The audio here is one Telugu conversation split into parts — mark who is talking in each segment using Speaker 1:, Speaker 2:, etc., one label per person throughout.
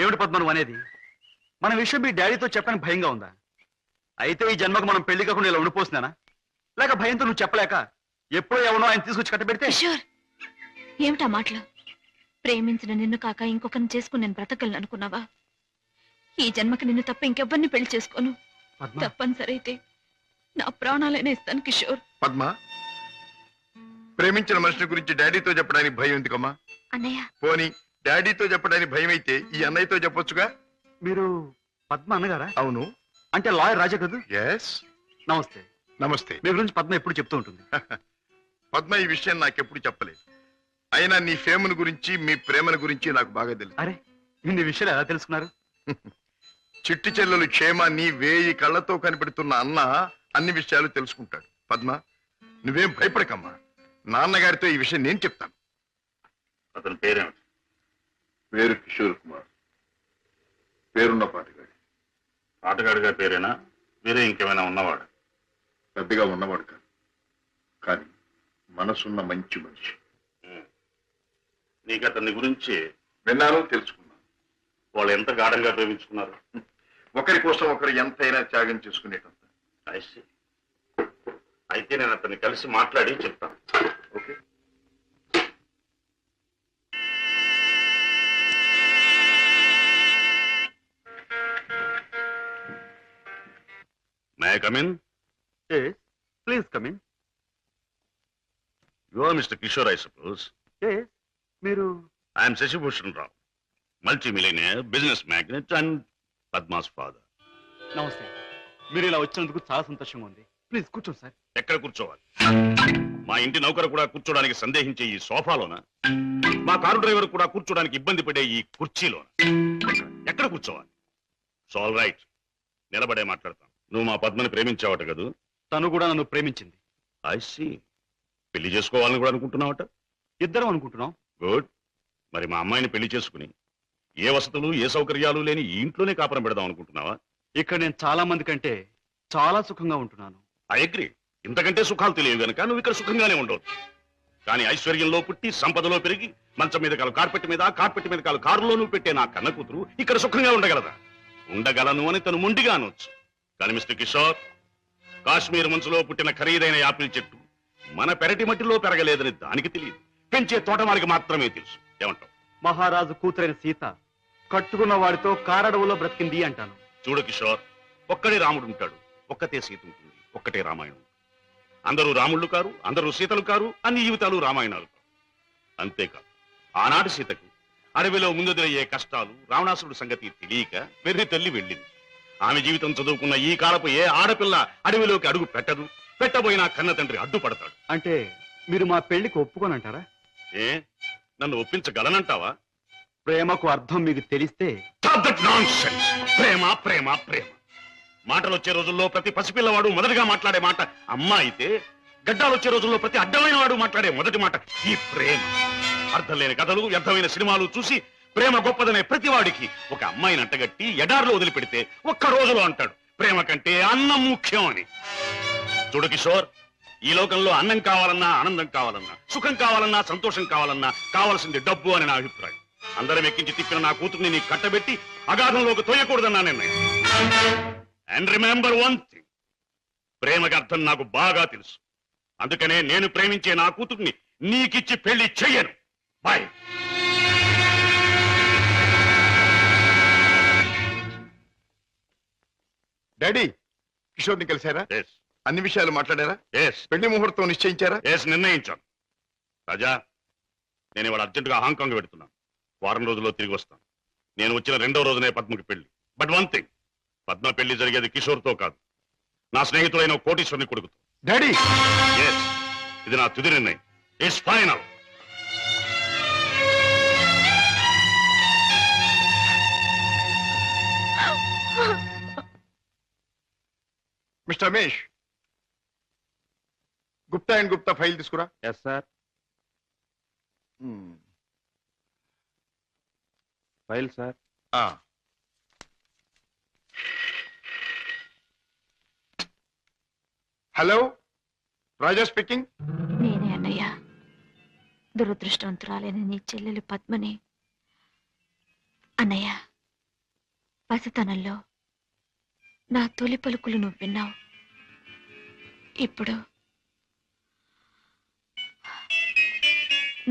Speaker 1: ఏమిటి పద్మ నువ్వు అనేది? మన విషయం మీ డాడీతో చెప్పడానికి భయంగా ఉందా? అయితే ఈ జన్మకు మనం పెళ్లి కాకుండా ఇలా ఉండిపోతున్నానా? లేక భయంతో నువ్వు చెప్పలేక ఎప్పుడో ఎవనో ఆయన తీసుకొచ్చి కట్టబెడితే?
Speaker 2: కిషోర్, ఏమిటా మాటలు? ప్రేమించిన నిన్ను కాక ఇంకొకరిని చేసుకుని నేను బ్రతకలను అనుకున్నావా? ఈ జన్మకి నిన్ను తప్ప ఇంకెవ్వరిని పెళ్లి చేసుకోను. తప్పనిసరి అయితే నా ప్రాణాలైనా ఇస్తాను కిషోర్.
Speaker 3: పద్మ, ప్రేమించిన మనిషిని గురించి డాడీతో చెప్పడానికి భయం ఎందుకమ్మా?
Speaker 2: అన్నయ్య,
Speaker 3: పోనీ డాడీతో చెప్పడానికి భయం అయితే ఈ అన్నయ్యతో చెప్పొచ్చుగా.
Speaker 1: మీరు పద్మ అన్నగారా?
Speaker 3: అవును.
Speaker 1: అంటే లాయర్ రాజా కదూ?
Speaker 3: ఎస్.
Speaker 1: నమస్తే.
Speaker 3: నమస్తే.
Speaker 1: మీ గురించి పద్మ ఎప్పుడు చెప్తూ ఉంటుంది.
Speaker 3: పద్మ ఈ విషయం నాకెప్పుడు చెప్పలేదు. అయినా నీ ఫేమును గురించి మీ ప్రేమను గురించి నాకు బాగా తెలుసు.
Speaker 1: అరే, ఇన్ని విషయాలు ఎలా తెలుసుకున్నారు?
Speaker 3: చిట్టి చెల్లెలు క్షేమాన్ని 1000 కళ్ళతో కనిపెడుతున్న అన్న అన్ని విషయాలు తెలుసుకుంటాడు. పద్మ, నువ్వేం భయపడకమ్మా. నాన్నగారితో ఈ విషయం నేను చెప్తాను.
Speaker 4: అతని పేరేమిటి?
Speaker 3: పేరు కిషోర్ కుమార్. పేరున్న పాటగాడి.
Speaker 4: ఆటగాడిగా పేరేనా? వేరే ఇంకేమైనా ఉన్నవాడు?
Speaker 3: పెద్దగా ఉన్నవాడు కాదు, కానీ మనసున్న మంచి మనిషి.
Speaker 4: నీకు అతని గురించి
Speaker 3: విన్నాను, తెలుసుకున్నాను.
Speaker 4: వాళ్ళు ఎంత గాఢంగా ప్రేమించుకున్నారు?
Speaker 3: ఒకరి కోసం ఒకరు ఎంతైనా త్యాగం చేసుకునేటంత.
Speaker 4: అయితే నేను అతన్ని కలిసి మాట్లాడి చెప్తాను.
Speaker 3: Okay.
Speaker 4: May I come in?
Speaker 1: Please come in.
Speaker 4: You are mister Kishore, I suppose.
Speaker 1: మీరు?
Speaker 4: I'm Shashibhushan Rao, multi millionaire, business magnate and Padma's father.
Speaker 1: నమస్తే. మీరు ఇలా వచ్చినందుకు చాలా సంతోషంగా ఉంది. ప్లీజ్ కూర్చోండి సార్.
Speaker 4: ఎక్కడ కూర్చోవాలి? మా ఇంటి నౌకరు కూడా కూర్చోడానికి సందేహించే ఈ సోఫాలోనా? మా కారు డ్రైవర్ కూడా కూర్చోడానికి ఇబ్బంది పడే ఈ కుర్చీలోనా? ఎక్కడ కూర్చోవాలి? ఆల్ రైట్, నిలబడే మాట్లాడతాం. నువ్వు మా పద్మని ప్రేమించావట కదూ?
Speaker 1: తను కూడా నన్ను ప్రేమించింది.
Speaker 4: I see. పెళ్లి చేసుకోవాలని కూడా అనుకుంటున్నావట?
Speaker 1: ఇద్దరం అనుకుంటున్నాం.
Speaker 4: గుడ్. మరి మా అమ్మాయిని పెళ్లి చేసుకుని ఏ వసతులు ఏ సౌకర్యాలు లేని ఈ ఇంట్లోనే కాపురం పెడదాం అనుకుంటున్నావా?
Speaker 1: ఇక్కడ నేను చాలా మంది కంటే చాలా సుఖంగా ఉంటున్నాను.
Speaker 4: I agree. ఇంతకంటే సుఖాలు తెలియవు గనక నువ్వు ఇక్కడ సుఖంగానే ఉండవచ్చు. కానీ ఐశ్వర్యంలో పుట్టి సంపదలో పెరిగి మంచం మీద కాలు కార్పెట్ మీద, కార్పెట్ మీద కాలు కారులోనూ పెట్టే నా కన్న కూతురు ఇక్కడ సుఖంగా ఉండగలదా? ఉండగలను అని తను మొండిగా అనొచ్చు. కానీ మిస్టర్ కిషోర్, కాశ్మీర్ మంచులో పుట్టిన ఖరీదైన యాపిల్ చెట్టు మన పెరటి మట్టిలో పెరగలేదని దానికి తెలియదు, పెంచే తోటమాలికి మాత్రమే తెలుసు. ఏమంటావు?
Speaker 1: మహారాజు కూతురైన సీత కట్టుకున్న వాడితో కారడవులో బ్రతికింది అంటాను.
Speaker 4: చూడు కిషోర్, ఒక్కడే రాముడు ఉంటాడు, ఒక్కతే సీత ఉంటుంది, ఒక్కటే రామాయణం. అందరూ రాముళ్ళు కారు, అందరూ సీతలు కారు, అన్ని జీవితాలు రామాయణాలు కారు. అంతేకాదు, ఆనాటి సీతకు అడవిలో ముందెదురయ్యే కష్టాలు, రావణాసురుడు సంగతి తెలియక వెర్రి తల్లి వెళ్ళింది. ఆమె జీవితం చదువుకున్న ఈ కాలపు ఏ ఆడపిల్ల అడవిలోకి అడుగు పెట్టదు. పెట్టబోయినా కన్న తండ్రి అడ్డుపడతాడు.
Speaker 1: అంటే మీరు మా పెళ్లికి ఒప్పుకోనంటారా?
Speaker 4: ఏ, నన్ను ఒప్పించగలనంటావా?
Speaker 1: ప్రేమకు అర్థం మీకు తెలిస్తే.
Speaker 4: ప్రేమ ప్రేమ ప్రేమ మాటలు వచ్చే రోజుల్లో ప్రతి పసిపిల్లవాడు మొదటిగా మాట్లాడే మాట అమ్మ అయితే, గడ్డాలు వచ్చే రోజుల్లో ప్రతి అడ్డమైన వాడు మాట్లాడే మొదటి మాట ఈ ప్రేమ. అర్థం లేని కథలు, వ్యర్థమైన సినిమాలు చూసి ప్రేమ గొప్పదనే ప్రతివాడికి ఒక అమ్మాయిని అంటగట్టి ఎడార్లో వదిలిపెడితే ఒక్క రోజులో అంటాడు ప్రేమ కంటే అన్నం ముఖ్యం అని. చూడు కిషోర్, ఈ లోకంలో అన్నం కావాలన్నా, ఆనందం కావాలన్నా, సుఖం కావాలన్నా, సంతోషం కావాలన్నా కావాల్సింది డబ్బు అని నా అభిప్రాయం. అందరం ఎక్కించి తిప్పిన నా కూతుర్ని నీకు కట్టబెట్టి అగాధంలోకి తోయకూడదన్నా నిర్ణయం. అండ్ రిమెంబర్ వన్ థింగ్, ప్రేమకి అర్థం నాకు బాగా తెలుసు. అందుకనే నేను ప్రేమించే నా కూతుర్ని నీకిచ్చి పెళ్లి చెయ్యను. బాయ్.
Speaker 3: డాడీ, కిషోర్ని కలిశారా? అన్ని విషయాలు మాట్లాడారా? పెళ్లి ముహూర్తం నిశ్చయించారా?
Speaker 4: నిర్ణయించాను. రాజా, నేను ఇవాళ అర్జెంటుగా హాంకాంగ్ పెడుతున్నాను. వారం రోజుల్లో తిరిగి వస్తాను. నేను వచ్చిన 2వ రోజునే పద్మకి పెళ్లి. బట్ వన్ థింగ్, పద్మ పెళ్లి జరిగేది కిషోర్తో కాదు, నా స్నేహితుడైన కోటీశ్వరుని కొడుకుతో.
Speaker 3: డాడీ,
Speaker 4: ఇది నా తుది నిర్ణయం. It's final.
Speaker 3: Mister Ramesh, Gupta and Gupta file తీసుకురా.
Speaker 1: Yes sir. File sir.
Speaker 3: Hello, Raja speaking.
Speaker 2: నేనే అన్నయ్య. దురదృష్టవంతురాలైన నీ చెల్లెలు పద్మని అన్నయ్య, పసితనంలో నా తొలి పలుకులు నువ్వు విన్నావు. ఇప్పుడు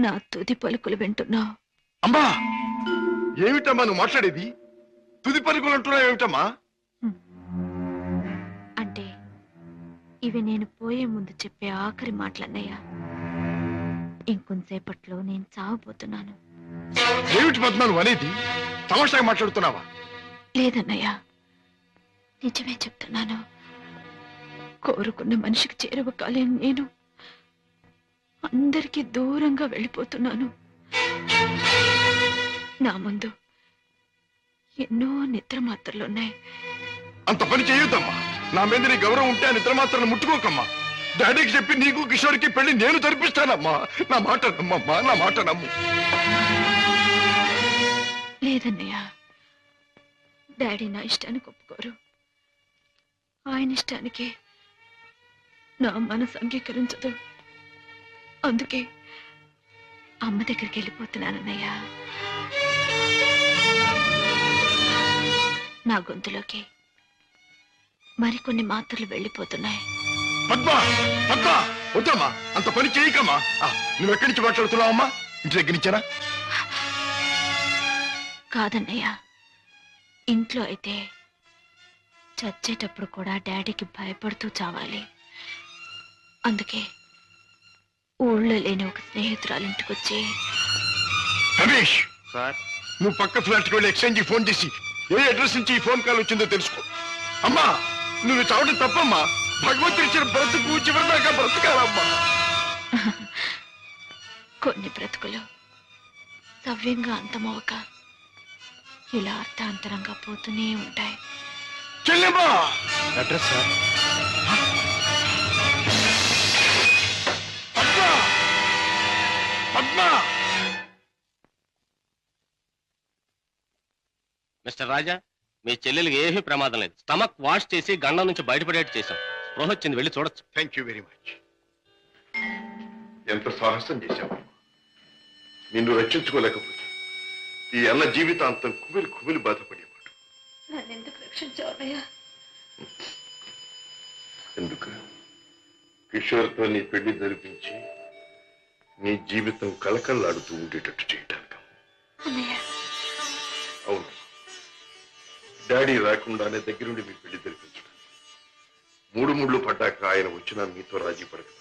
Speaker 2: నా తుది పలుకులు వింటున్నావు.
Speaker 3: అమ్మా ఏమిటమ్మా నువ్వు మాట్లాడేది? తుది పలుకులు అంటున్నావు ఏమిటమ్మా?
Speaker 2: అంటే ఇవి నేను పోయే ముందు చెప్పే ఆఖరి మాటలన్నయ్య. ఇంకొంతసేపట్లో నేను చావబోతున్నాను.
Speaker 3: ఏమిటి పద్మ నువ్వు అనేది? తమాషాగా మాట్లాడుతున్నావా?
Speaker 2: లేదన్నయ్య, నిజమే చెప్తున్నాను. కోరుకున్న మనిషికి చేరువ కాలేను నేను. అందరికీ దూరంగా వెళ్ళిపోతున్నాను. నా ముందు ఎన్నో నిద్ర మాత్రలున్నాయి.
Speaker 3: అంత పని చేయొద్దమ్మా. నా మీద నీ గౌరవం ఉంటే ఆ నిద్ర మాత్రం ముట్టుకోకమ్మా. డాడీకి చెప్పి నీకు కిషోర్కి పెళ్లి నేను జరిపిస్తానమ్మా. నా మాట నమ్మమ్మా, నా మాట నమ్ము.
Speaker 2: లేదన్నయ్య, డాడీ నా ఇష్టానికి ఒప్పుకోరు. ఆయన ఇష్టానికి నా మనసు అంగీకరించదు. అందుకే అమ్మ దగ్గరికి వెళ్ళిపోతున్నానన్నయ్య. నా గొంతులోకి మరికొన్ని మాత్రలు వెళ్ళిపోతున్నాయి.
Speaker 3: పద్మ పద్మ వద్దమ్మా, అంత పని చేయకమ్మా. నువ్వెక్కడి నుంచి మాట్లాడుతున్నావమ్మా? ఇంటి దగ్గర నుంచేనా?
Speaker 2: కాదన్నయ్య, ఇంట్లో అయితే చచ్చేటప్పుడు కూడా డాడీకి భయపడుతూ చావాలి. అందుకే ఊళ్ళో లేని ఒక స్నేహితురాలు ఇంటికొచ్చి,
Speaker 3: రమేష్
Speaker 1: సార్,
Speaker 3: నువ్వు పక్క ఫ్లాట్కి వెళ్ళి ఎక్స్చేంజ్ ఫోన్ చేసి ఏ అడ్రస్ నుంచి ఈ ఫోన్ కాల్ వచ్చిందో తెలుసుకో. అమ్మా నువ్వు చావడం తప్పమ్మా. భగవంతుడు ఇచ్చిన బ్రతుకు చివరిదాకా బ్రతకాలమ్మా.
Speaker 2: కొన్ని బ్రతుకులు సవ్యంగా అంతమవక ఇలా అర్థాంతరంగా పోతూనే ఉంటాయి.
Speaker 3: చెల్లెమ్మా
Speaker 1: address sir.
Speaker 3: Padma Padma
Speaker 5: mister Raja, మీ చెల్లెలికి ఏమీ ప్రమాదం లేదు. స్టమక్ వాష్ చేసి గండం నుంచి బయటపడేట్టు చేశాం. స్పృహ వచ్చింది, వెళ్ళి చూడొచ్చు.
Speaker 3: Thank you very much. ఎంత సాహసం చేశావు. నిన్ను రక్షించుకోలేకపోతే ఈ అన్న జీవితాంతం కుమిలి కుమిలి బాధపడేవాడు.
Speaker 2: నన్నెందుకు రక్షించావయ్యా?
Speaker 3: ఎందుకు? కిషోర్తో నీ పెళ్లి జరిపించి నీ జీవితం కలకల్లాడుతూ ఉండేటట్టు చేయటానికి. అవును, డాడీ రాకుండానే దగ్గరుండి మీ పెళ్లి జరిపించడం. మూడు ముళ్ళు పడ్డాక ఆయన వచ్చినా మీతో రాజీ పడక.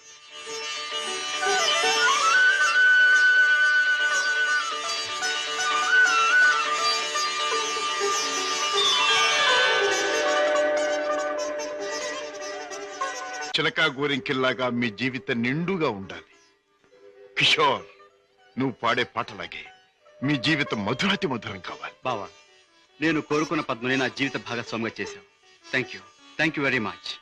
Speaker 3: చిలకా గోరింకిల్లాగా మీ జీవితం నిండుగా ఉండాలి. కిషోర్, నువ్వు పాడే పాటలాగే మీ జీవితం మధురాతి మధురం కావాలి.
Speaker 1: బావా, నేను కోరుకున్న పద్మని నా జీవిత భాగస్వామిగా చేశావు. Thank you very much.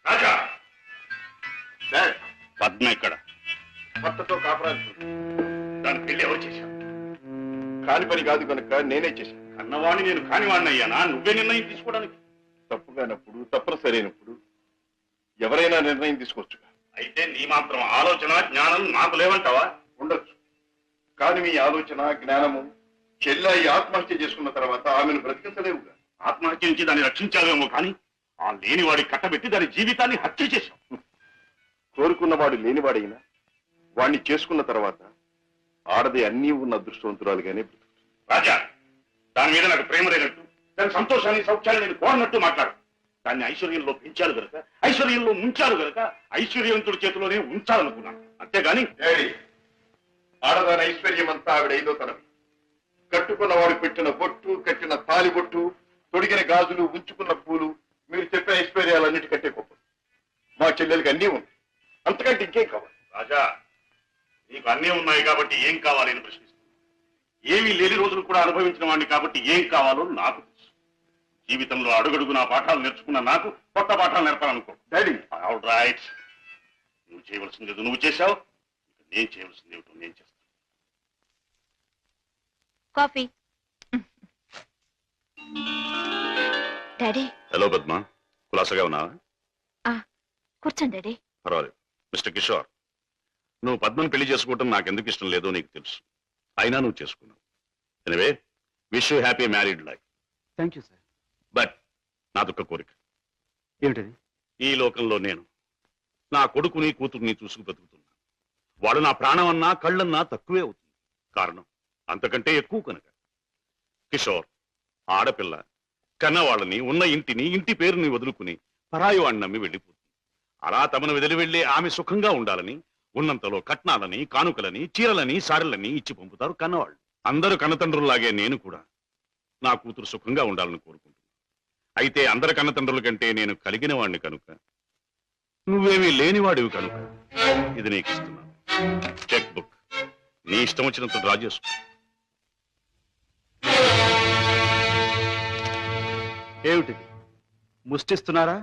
Speaker 4: Raja,
Speaker 3: dad,
Speaker 4: Padma ఇక్కడ.
Speaker 3: భర్తతో కాపురాలు
Speaker 4: దాని పెళ్లి ఎవరు చేశావు?
Speaker 3: కాని పని కాదు కనుక నేనే చేశాను.
Speaker 4: కన్నవాణ్ణి నేను కానివాణ్ణి అయ్యానా? నువ్వే నిర్ణయం తీసుకోవడానికి.
Speaker 3: తప్పుగానప్పుడు తప్పనిసరైనప్పుడు ఎవరైనా నిర్ణయం తీసుకోవచ్చు.
Speaker 4: అయితే నీ మాత్రం ఆలోచన జ్ఞానం నాకు లేవంటావా?
Speaker 3: ఉండొచ్చు, కానీ మీ ఆలోచన జ్ఞానము చెల్లాయి ఆత్మహత్య చేసుకున్న తర్వాత ఆమెను బ్రతికించలేవుగా.
Speaker 4: ఆత్మహత్య నుంచి దాన్ని రక్షించావేమో కానీ ఆ లేనివాడి కట్టబెట్టి దాని జీవితాన్ని హత్య చేశావు.
Speaker 3: కోరుకున్నవాడు లేనివాడైనా వాణ్ణి చేసుకున్న తర్వాత ఆడది అన్నీ ఉన్న అదృష్టవంతురాలుగానే బ్రతుకుతుంది.
Speaker 4: రాజా, దాని మీద నాకు ప్రేమ లేనట్టు, దాని సంతోషాన్ని సౌఖ్యాన్ని నేను కోరనట్టు మాట్లాడు. దాన్ని ఐశ్వర్యంలో పెంచాలి గనక, ఐశ్వర్యంలో ముంచాలి గనక ఐశ్వర్యవంతుడి చేతిలోనే ఉంచాలనుకున్నాను. అంతేగాని
Speaker 3: డాడీ, ఆడదాని ఐశ్వర్యం అంతా ఆవిడ ఐదో తనవి. కట్టుకున్నవాడు పెట్టిన బొట్టు, కట్టిన తాలి బొట్టు, తొడిగిన గాజులు, ఉంచుకున్న పూలు, మీరు చెప్పే ఐశ్వర్యాలన్నిటికంటే గొప్ప. మా చెల్లెలకి అన్నీ ఉంది, అంతకంటే ఇంకేం కావాలి?
Speaker 4: రాజా, నీకు అన్నీ ఉన్నాయి కాబట్టి ఏం కావాలి అని ప్రశ్నిస్తున్నాను. ఏమీ లేని రోజులు కూడా అనుభవించిన వాడిని కాబట్టి ఏం కావాలో నాకు తెలుసు. జీవితంలో అడుగడుగు నా పాఠాలు నేర్చుకున్న నాకు కొత్త పాఠాలు నేర్పాలనుకో.
Speaker 3: డాడీ,
Speaker 4: ఆల్ రైట్, నువ్వు చేయవలసింది ఏదో నువ్వు చేశావు, నేను చేయవలసింది ఏమిటో నేను చేస్తాను.
Speaker 2: కాఫీ. డాడీ.
Speaker 4: హలో పద్మ, కులాసగా ఉన్నావా?
Speaker 2: కూర్చోండి డాడీ.
Speaker 4: పర్వాలేదు. మిస్టర్ కిషోర్, నువ్వు పద్మను పెళ్లి చేసుకోవటం నాకెందుకు ఇష్టం లేదో నీకు తెలుసు, అయినా నువ్వు చేసుకున్నావు. Anyway, wish you happy married life.
Speaker 1: Thank you sir.
Speaker 4: But నాదొక్క కోరిక.
Speaker 1: ఏమిటది?
Speaker 4: ఈ లోకంలో నేను నా కొడుకుని కూతుర్ని చూసుకు బ్రతుకుతున్నా. వాడు నా ప్రాణం అన్నా కళ్ళన్నా తక్కువే అవుతుంది. కారణం అంతకంటే ఎక్కువ కనుక. కిషోర్, ఆడపిల్ల కన్నవాళ్ళని, ఉన్న ఇంటిని, ఇంటి పేరుని వదులుకుని పరాయి వాడిని నమ్మి వెళ్ళిపోతుంది. అలా తమను వదిలి వెళ్ళి ఆమె సుఖంగా ఉండాలని ఉన్నంతలో కట్నాలని, కానుకలని, చీరలని, సారెలని ఇచ్చి పంపుతారు కన్నవాళ్ళు. అందరూ కన్నతండ్రుల్లాగే నేను కూడా నా కూతురు సుఖంగా ఉండాలని కోరుకుంటున్నాను. అయితే అందరి కన్నతండ్రుల కంటే నేను కలిగిన వాడిని కనుక, నువ్వేమీ లేనివాడివి కనుక ఇది నీకు ఇస్తున్నాను. చెక్ బుక్ నీ ఇష్టం వచ్చినంత డ్రా చేసుకో.
Speaker 1: ఏమిటిది? ముష్టిస్తున్నారా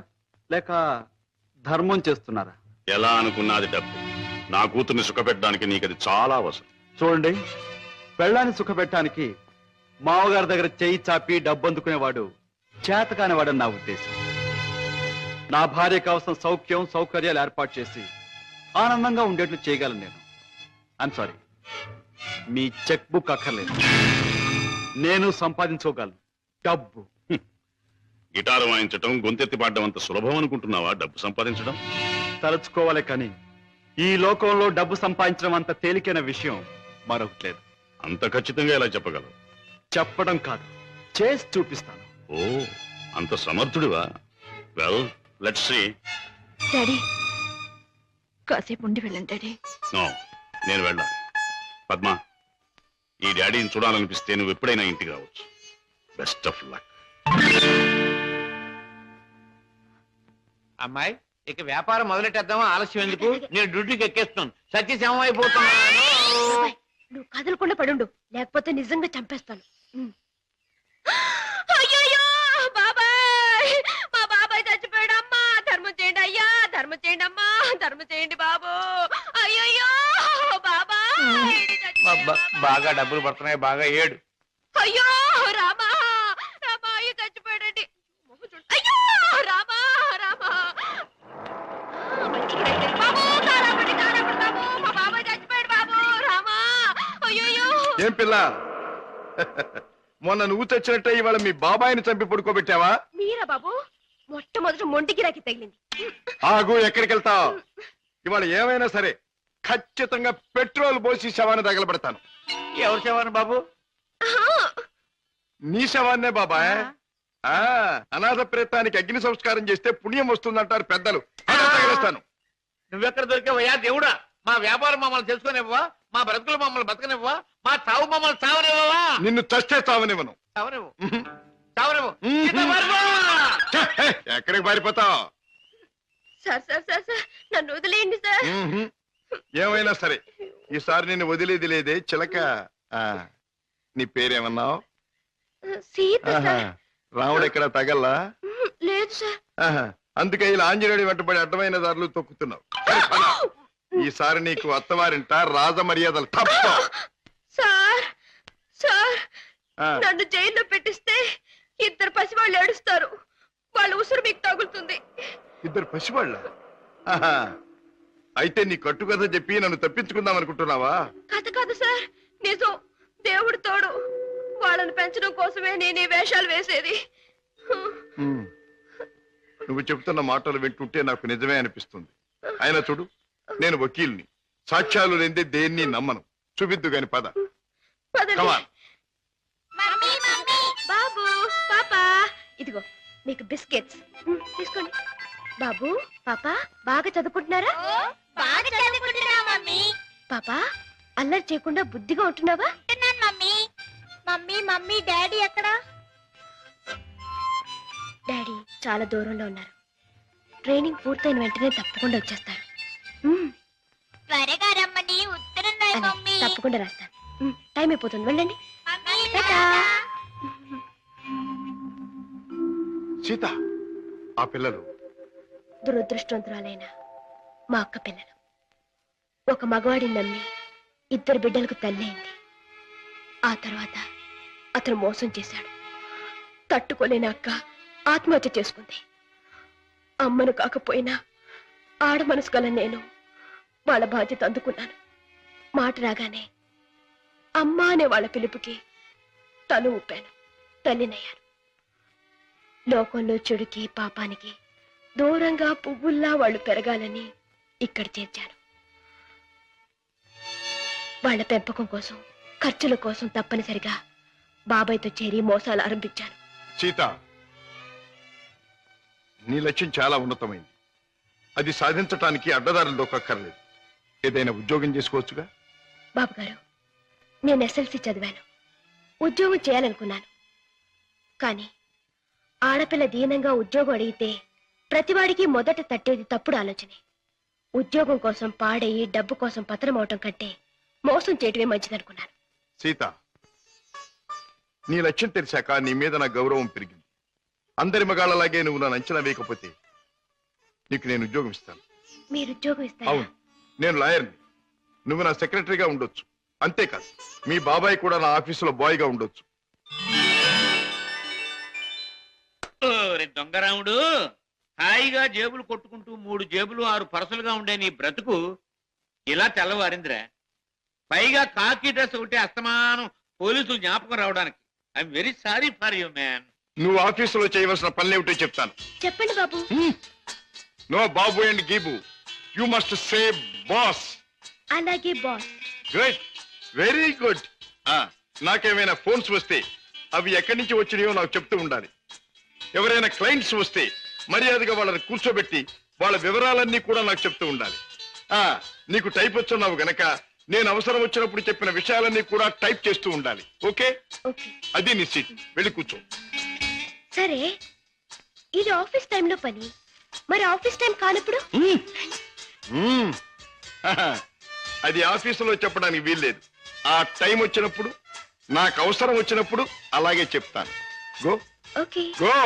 Speaker 1: లేక ధర్మం చేస్తున్నారా?
Speaker 4: ఎలా అనుకున్నది డబ్బు. నా కూతుర్ని సుఖపెట్టడానికి నీకది చాలా అవసరం.
Speaker 1: చూడండి, పెళ్ళాన్ని సుఖపెట్టడానికి మామగారి దగ్గర చేయి చాపి డబ్బు అందుకునేవాడు చేతకాని వాడని నా ఉద్దేశం. నా భార్య కోసం సౌఖ్యం సౌకర్యాలు ఏర్పాటు చేసి ఆనందంగా ఉండేట్లు చేయగలను నేను. I'm sorry, me cheque book అక్కర్లేదు. నేను సంపాదించుకోగలను డబ్బు.
Speaker 4: గిటారు వాయించటం, గొంతెత్తి పాడడం అంత సులభం అనుకుంటున్నావా డబ్బు సంపాదించడం?
Speaker 1: తలుచుకోవాలి కానీ ఈ లోకంలో డబ్బు సంపాదించడం అంత తేలికైన విషయం మరొకటి లేదు.
Speaker 4: అంత ఖచ్చితంగా ఎలా చెప్పగలవు?
Speaker 1: చెప్పడం కాదు, చేసి చూపిస్తాను.
Speaker 4: ఓ, అంత సమర్థుడివా? Well, let's see.
Speaker 2: డాడీ, కాసేపు ఉండి వెళ్ళండి డాడీ.
Speaker 4: నో, నేను వెళ్ళాలి. పద్మ, ఈ డాడీని చూడాలనిపిస్తే నువ్వు ఎప్పుడైనా ఇంటికి రావచ్చు. Best of luck.
Speaker 6: అమ్మాయి, ఇక వ్యాపారం మొదలెట్టేద్దామా? ఆలస్యం ఎందుకు? నేను డ్యూటీకి ఎక్కేస్తున్నాను. సత్యశమం అయిపోతున్నాను.
Speaker 7: నువ్వు కదలకుండా పడుండు, లేకపోతే నిజంగా చంపేస్తాను.
Speaker 2: అయ్యయ్యో బాబాయ్, మా బాబాయ్ చచ్చిపోయాడు. అమ్మా ధర్మం చేయండి అయ్యా, ధర్మం చేయండి అమ్మా, ధర్మం చేయండి బాబు. అయ్యయ్యో బాబాయ్
Speaker 6: బాగా డబ్బులు పడుతున్నాయి, బాగా ఏడు.
Speaker 2: అయ్యో రామా, రామా అయ్యో చచ్చిపోయాడండి. అయ్యో రామా, రామా బాబు, కారాపడి కారాపడి బాబు, మా బాబాయ్ చచ్చిపోయాడు బాబు. రామా, అయ్యో.
Speaker 3: ఏం పిల్ల, మొన్న నువ్వు తెచ్చినట్టే ఇవాళ మీ బాబాయిని చంపి పడుకోబెట్టావా?
Speaker 7: మీరా బాబు? మొట్టమొదటి మొండి గిరాకి తగిలింది.
Speaker 3: ఆగు, ఎక్కడికి వెళ్తావు? ఇవాళ ఏమైనా సరే ఖచ్చితంగా పెట్రోల్ పోసి శవాన్ని తగలబెడతాను.
Speaker 6: ఎవరు శవాను బాబు?
Speaker 3: నీ శవాన్నే బాబాయ్. అనాథ ప్రేతానికి అగ్ని సంస్కారం చేస్తే పుణ్యం వస్తుందంటారు పెద్దలు. తగిలేస్తాను.
Speaker 6: నువ్వెక్కడ దొరికావయ్యా దేవుడా? మా వ్యాపారం మమ్మల్ని తెలుసుకునివ్వవా? మా బ్రతుకులు మమ్మల్ని బతకనివ్వవా? మా చావు మమ్మల్ని చావనివ్వవా?
Speaker 3: నిన్ను చస్తే చావనివ్వను.
Speaker 6: చావనివ్వు, చావనివ్వు.
Speaker 3: ఎక్కడికి పారిపోతావు?
Speaker 7: సార్ సార్ సార్ సార్, నన్ను వదిలేయండి సార్.
Speaker 3: ఏమైనా సరే ఈసారి నేను వదిలేది లేదే చిలక. నీ పేరేమన్నావు?
Speaker 7: సీత సార్.
Speaker 3: రాముడు ఎక్కడ తగల్లా?
Speaker 7: లేదు సార్.
Speaker 3: అందుకే ఇలా ఆంజనేయుడి వెంటబడి అడ్డమైన దారులు తొక్కుతున్నావు. ఈసారి నీకు అత్తవారింట రాజ మర్యాదలు తప్ప.
Speaker 7: సార్ సార్, నన్ను జైల్లో పెట్టిస్తే ఇద్దరు పసివాళ్ళు ఏడుస్తారు. వాళ్ళ ఉసురు మీకు తగులుతుంది.
Speaker 3: ఇద్దరు పసివాళ్ళ? అయితే నీ కట్టు కథ చెప్పి నన్ను తప్పించుకుందాం అనుకుంటున్నావా?
Speaker 7: కథ కాదు సార్, నిజం. దేవుడు తోడు. వాళ్ళని పెంచడం కోసమే నేను ఈ వేషాలు వేసేది.
Speaker 3: నువ్వు చెబుతున్న మాటలు వింటుంటే నాకు నిజమే అనిపిస్తుంది. అయినా చూడు, నేను వకీల్ని, సాక్ష్యాలు లేదే దేన్ని నమ్మను. చూపిద్దు గాని పద.
Speaker 7: పదండి. బాబు, పాపా, ఇదిగో మీకు బిస్కెట్స్ తీసుకోండి. బాబు, పాప బాగా చదువుకుంటున్నారా?
Speaker 8: బాగా చదువుకుంటున్నా మమ్మీ.
Speaker 7: పాపా, అల్లరి చేయకుండా బుద్ధిగా ఉంటున్నావా?
Speaker 8: మమ్మీ మమ్మీ మమ్మీ డాడీ ఎక్కడ?
Speaker 7: డాడీ చాలా దూరంలో ఉన్నారు. ట్రైనింగ్ పూర్తయిన వెంటనే తప్పకుండా వచ్చేస్తారు.
Speaker 8: త్వరగా రమ్మని ఉత్తరం రాయి
Speaker 7: అలాగే,
Speaker 8: మమ్మీ.
Speaker 7: తప్పకుండా రాస్తాను. టైం అయిపోతుంది, వెళ్ళండి.
Speaker 8: మమ్మీ,
Speaker 7: టాటా.
Speaker 3: సీత, ఆ పిల్లలు
Speaker 7: దురదృష్టవంతురాలైన మా అక్క పిల్లలు. ఒక మగవాడిని నమ్మి 2 బిడ్డలకు తల్లి అయింది. ఆ తర్వాత అతను మోసం చేశాడు. తట్టుకోలేని అక్క ఆత్మహత్య చేసుకుంది. అమ్మను కాకపోయినా ఆడ మనసు గల నేను వాళ్ళ బాధ్యత అందుకున్నాను. మాట రాగానే అమ్మ అనే వాళ్ళ పిలుపుకి తల ఊపాను. తల్లినయ్యాను. లోకంలో చెడుకి పాపానికి దూరంగా పువ్వుల్లా వాళ్ళు పెరగాలని ఇక్కడ చేర్చాను. వాళ్ళ పెంపకం కోసం, ఖర్చుల కోసం తప్పనిసరిగా బాబాయ్తో చేరి మోసాలు ఆరంభించాను.
Speaker 3: సీత, నీ లక్ష్యం చాలా ఉన్నతమైంది. అది సాధించటానికి అడ్డదారులు దొక్కక్కర్లేదు. ఏదైనా ఉద్యోగం చేసుకోవచ్చుగా.
Speaker 7: బాబు గారు, నేను ఎస్ఎల్సి చదివాను. ఉద్యోగం చేయాలనుకున్నాను. కానీ ఆడపిల్ల దీనంగా ఉద్యోగం అడిగితే ప్రతివాడికి మొదట తట్టేది తప్పుడు ఆలోచనే. ఉద్యోగం కోసం పాడయి డబ్బు కోసం పతనం అవటం కంటే మోసం చేయటమే మంచిదనుకున్నాను.
Speaker 3: సీత, నీ లక్ష్యం తెలిసాక నీ మీద నా గౌరవం పెరిగింది. అందరి మగాళ్ళలాగే నువ్వు నన్ను అంచనా వేయకపోతే నీకు నేను ఉద్యోగం ఇస్తాను.
Speaker 7: మీరు ఉద్యోగం ఇస్తారా?
Speaker 3: అవును, నేను లాయర్ని. నువ్వు నా సెక్రటరీగా ఉండొచ్చు. అంతేకాదు, మీ బాబాయ్ కూడా నా ఆఫీసులో బాయ్గా ఉండొచ్చు.
Speaker 6: దొంగరాముడు, హాయిగా జేబులు కొట్టుకుంటూ 3 జేబులు 6 పరసలుగా ఉండే నీ బ్రతుకు ఇలా తెల్లవారిందిరా. పైగా కాకి డ్రెస్ ఒకటి అస్తమానం పోలీసులు జ్ఞాపకం రావడానికి. I'm very sorry for you man.
Speaker 3: నువ్వు ఆఫీసులో చేయవలసిన పనులేమిటో చెప్తాను.
Speaker 7: చెప్పండి బాబు.
Speaker 3: నో బాబు అండ్ గీబు, యు మస్ట్ సే బాస్.
Speaker 7: అలాగే బాస్.
Speaker 3: Good, very good. నాకేమైనా ఫోన్స్ వస్తే అవి ఎక్కడి నుంచి వచ్చినాయో నాకు చెప్తూ ఉండాలి. ఎవరైనా క్లయింట్స్ వస్తే మర్యాదగా వాళ్ళని కూర్చోబెట్టి వాళ్ళ వివరాలన్నీ కూడా నాకు చెప్తూ ఉండాలి. నీకు టైప్ వచ్చున్నావు గనక నేను అవసరం వచ్చినప్పుడు చెప్పిన విషయాలన్నీ కూడా టైప్ చేస్తూ ఉండాలి. ఓకే? అది నీ సీట్. వెళ్ళి కూర్చో.
Speaker 7: సరే, ఇది ఆఫీస్ టైంలో పని. మరి ఆఫీస్ టైం కానప్పుడు?
Speaker 3: అది ఆఫీసులో చెప్పడానికి వీల్లేదు. ఆ టైం వచ్చినప్పుడు, నాకు అవసరం వచ్చినప్పుడు అలాగే చెప్తాను. Go.
Speaker 7: Okay.
Speaker 3: Go.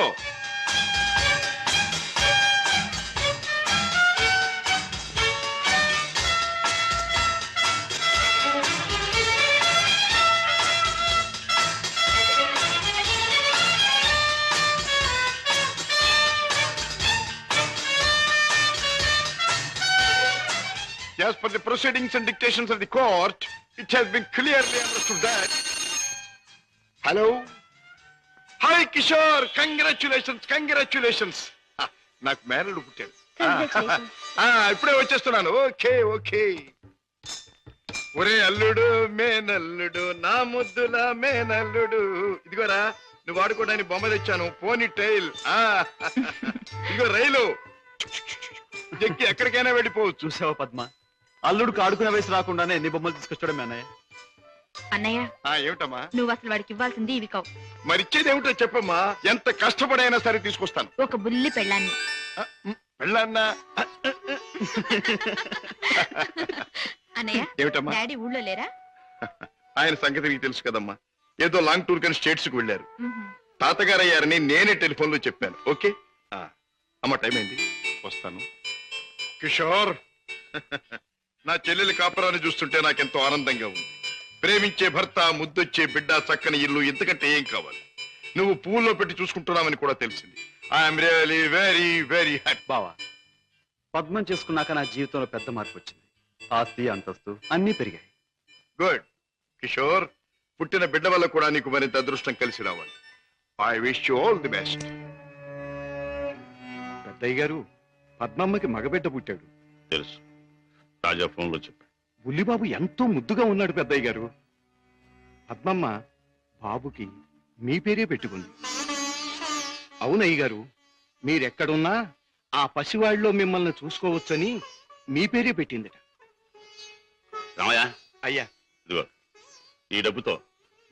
Speaker 3: As per the proceedings and dictations of the court, it has been clearly understood that... Hello? Hi, Kishore! Congratulations, congratulations! నాకు మేనల్లుడు పుట్టాడు. ఇప్పుడే వచ్చేస్తున్నాను. Okay okay. ఒరే అల్లుడు, మేనల్లుడు, నా ముద్దుల మేనల్లుడు. ఇదిగోరా, నువ్వు వాడుకోవడానికి బొమ్మ తెచ్చాను. పోనీ టైల్. ఇదిగో రైలు. ఎక్కి ఎక్కడికైనా వెళ్ళిపోవచ్చు.
Speaker 1: చూసావా పద్మ, అల్లుడికి ఆడుకునే వయసు రాకుండానే ఎన్ని బొమ్మలు తీసుకొచ్చాడు మీ అన్నయ్య.
Speaker 2: అన్నయ్య,
Speaker 3: ఏమిటమ్మా?
Speaker 2: నువ్వు అసలు వాడికి ఇవ్వాల్సింది ఇవి కావు.
Speaker 3: మరి ఇచ్చేది ఏమిటో చెప్పమ్మా. ఎంత కష్టపడైనా సరే తీసుకొస్తాను.
Speaker 2: ఒక బుల్లి పెళ్ళాన్ని.
Speaker 3: పెళ్ళాన్నా?
Speaker 2: అన్నయ్య,
Speaker 3: ఏమిటమ్మా?
Speaker 2: డాడీ ఊళ్ళో లేరా?
Speaker 3: ఆయన సంగతి నీకు తెలుసు కదమ్మా. ఏదో లాంగ్ టూర్ కానీ స్టేట్స్ కు వెళ్ళారు. తాతగారు అయ్యారని నేనే టెలిఫోన్ లో చెప్పాను. ఓకే అమ్మ, టైం అయింది, వస్తాను. కిషోర్, నా చెల్లెలి కాపురాన్ని చూస్తుంటే నాకెంతో ఆనందంగా ఉంది. ప్రేమించే భర్త, ముద్దొచ్చే బిడ్డ, చక్కని ఇల్లు, ఇంతకంటే ఏం కావాలి? నువ్వు పువ్వుల్లో పెట్టి చూసుకుంటున్నావని కూడా తెలిసింది. I'm really very very happy.
Speaker 1: బావా, పద్మం చేసుకున్నాక నా జీవితంలో పెద్ద మార్పు వచ్చింది. ఆస్తి, అంతస్తు అన్నీ పెరిగాయి.
Speaker 3: గుడ్ కిషోర్, పుట్టిన బిడ్డ వల్ల కూడా నీకు మరింత అదృష్టం కలిసి రావాలి. I wish you all the best.
Speaker 1: పెద్దయ్య గారు, పద్మమ్మకి మగబిడ్డ పుట్టాడు.
Speaker 4: తెలుసు, రాజా ఫోన్ లో చెప్పాడు.
Speaker 1: బుల్లిబాబు ఎంతో ముద్దుగా ఉన్నాడు పెద్దయ్య గారు. పద్మమ్మ బాబుకి మీ పేరే పెట్టుకుంది. అవునయ్య గారు, మీరెక్కడున్నా ఆ పసివాళ్ళలో మిమ్మల్ని చూసుకోవచ్చని మీ పేరే పెట్టిందిట.
Speaker 4: రామయ్య,
Speaker 1: అయ్యా.
Speaker 4: ఇదిగో ఈ డబ్బుతో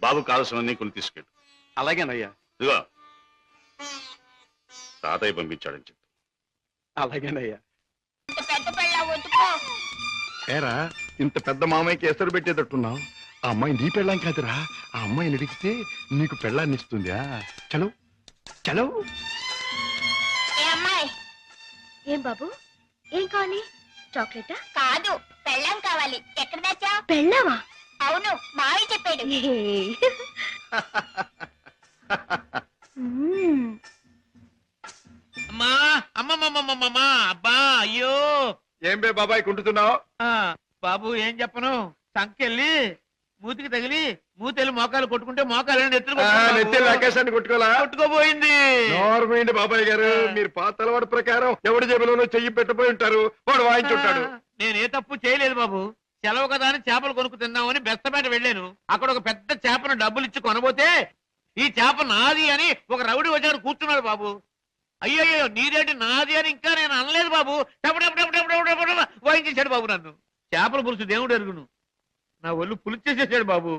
Speaker 4: బాబు కావలసినవన్నీ కొని తీసుకెళ్ళు.
Speaker 1: అలాగేనయ్యా.
Speaker 4: ఇదిగో తాతయ్య పంపించాడని చెప్పు.
Speaker 1: అలాగేనయ్యా.
Speaker 3: ఏరా, ఇంత పెద్ద మామయ్యకి ఎసరు పెట్టేటట్టున్నావు. ఆ అమ్మాయి నీ పెళ్ళాం కాదురా. ఆ అమ్మాయిని అడిగితే నీకు పెళ్ళాన్ని ఇస్తుంది. చలో చలో.
Speaker 7: ఏం బాబు, ఏం కావాలి? చాక్లెటా?
Speaker 8: కాదు, పెళ్ళం కావాలి ఎక్కడ దాచా?
Speaker 7: పెళ్ళావా?
Speaker 8: అవును మావి చెప్పాడు.
Speaker 6: అమ్మా అమ్మమ్మమ్మమ్మమ్మా అబ్బా అయ్యో
Speaker 3: ఏం బే బాబాయ్ కుంటున్నావు?
Speaker 6: బాబు ఏం చెప్పను, సంకెళ్ళి మూతికి తగిలి మూతెళ్ళి మోకాలు కొట్టుకుంటే మోకాలు
Speaker 3: నెత్తి లకేశాన్ని కొట్టుకోలా?
Speaker 6: కొట్టుకోపోయింది.
Speaker 3: నోర్మైంది బాబాయ్ గారు, మీరు పాత అలవాటు ప్రకారం ఎవడి జేబులోనో చెయ్యి పెట్టబోయి ఉంటారు, వాడు వాయించుంటాడు.
Speaker 6: నేను ఏ తప్పు చేయలేదు బాబు. సెలవు కదా అని చేపలు కొనుక్కు తిందామని బెస్తపేట వెళ్ళాను. అక్కడ ఒక పెద్ద చేపను డబ్బులు ఇచ్చి కొనబోతే ఈ చేప నాది అని ఒక రౌడీ వచ్చాడు కూర్చున్నాడు బాబు. అయ్యయ్యో నీదేంటి నాది అని ఇంకా నేను అనలేదు బాబు. వాయించేశాడు బాబు నన్ను. చేపల పులుసు దేవుడు ఎరుగును, నా ఒళ్ళు పులిచేసేసాడు బాబు.